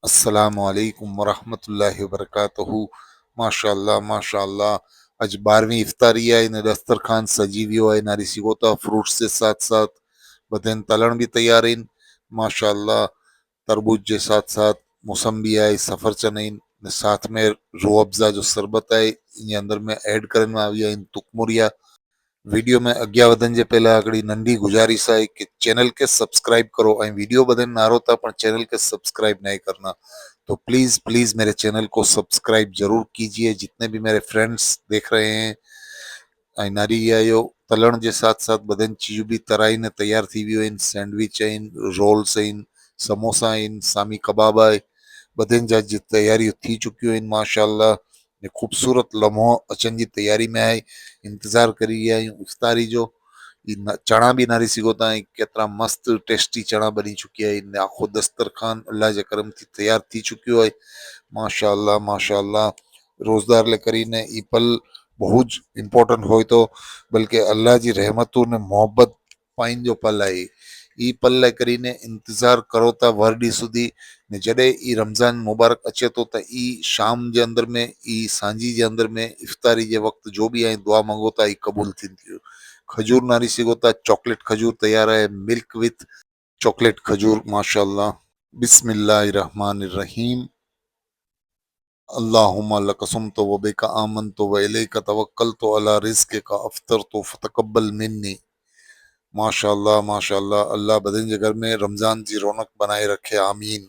अस्सलामु अलैकुम वरहमतुल्लाहि वबरकातुहू। माशाअल्लाह माशाअल्लाह। अज 12वीं इफ्तारी है इन दस्तरखान सजी वियो है नारी सिगोता फ्रूट्स के साथ साथ बदन तलण भी तैयार इन माशाअल्लाह। तरबूज के साथ साथ मौसम्बी है सफरचंद आहिनि ने साथ में रूह अफ़ज़ा जो शरबत है इन अंदर में ऐड करन आवी आहिनि तुकमुरिया। वीडियो में अॻियां वधण जे पहले हिकिड़ी नंढी गुजारिश है कि चैनल के सब्सक्राइब करो ऐं वीडियो बधन नारो था पर चैनल के सब्सक्राइब नहीं करना। तो प्लीज़ प्लीज़ मेरे चैनल को सब्सक्राइब जरूर कीजिए। जितने भी मेरे फ्रेंड्स देख रहे हैं ऐं नारी इहो तलण जे साथ साथ बदन चीज़ भी तराई ने तैयार थी वियूं आहिनि। सैंडविच आहिनि, रोल्स आहिनि, समोसा आहिनि, सामी कबाब आहे, बदन जा जी तैयारियूं थी चुकियूं आहिनि माशाअल्लाह। ने खूबसूरत लम्हो अचण जी तैयारी में आहे। इंतज़ार करी रहिया आहियूं इफ्तारी जो। चणा भी नारी सघो था ऐं केतिरा मस्त टेस्टी चणा बनी चुकिया आहिनि। आखो दस्तरखान अल्लाह जे करम थी तैयार थी चुकियो आहे माशाअल्लाह माशाअल्लाह। रोज़दार ले કરીને ई पल बहुत इम्पोर्टेंट हो तो बल्कि अल्लाह जी रहमतूं ने मोहब्बत पाइन जो पल आहे। ई पल लाइ કરીને इंतज़ार करो था वर ॾींहं सुधी ने जॾहिं ई रमज़ान मुबारक अचे थो त ई शाम जे अंदर में ई सांझी जे अंदर में इफ्तारी जे वक़्तु जो भी आहे दुआ मांगो था ई क़बूल थींदियूं। खजूर नारी सघो था चॉकलेट खजूर तैयार है मिल्क विथ चॉकलेट खजूर माशाअल्लाह। बिस्मिल्लाहिर्रहमानिर्रहीम। अल्लाहुम्मा लक सुम्तु व बिका आमनतु व इलैका तवक्कलतु अला रिज़्क़िका अफ़्तरतु फ़तक़ब्बल मिन्नी। माशाअल्लाह माशाअल्लाह। अल्लाह बदन जे घर में रमज़ान जी रौनक बनाए रखे आमीन।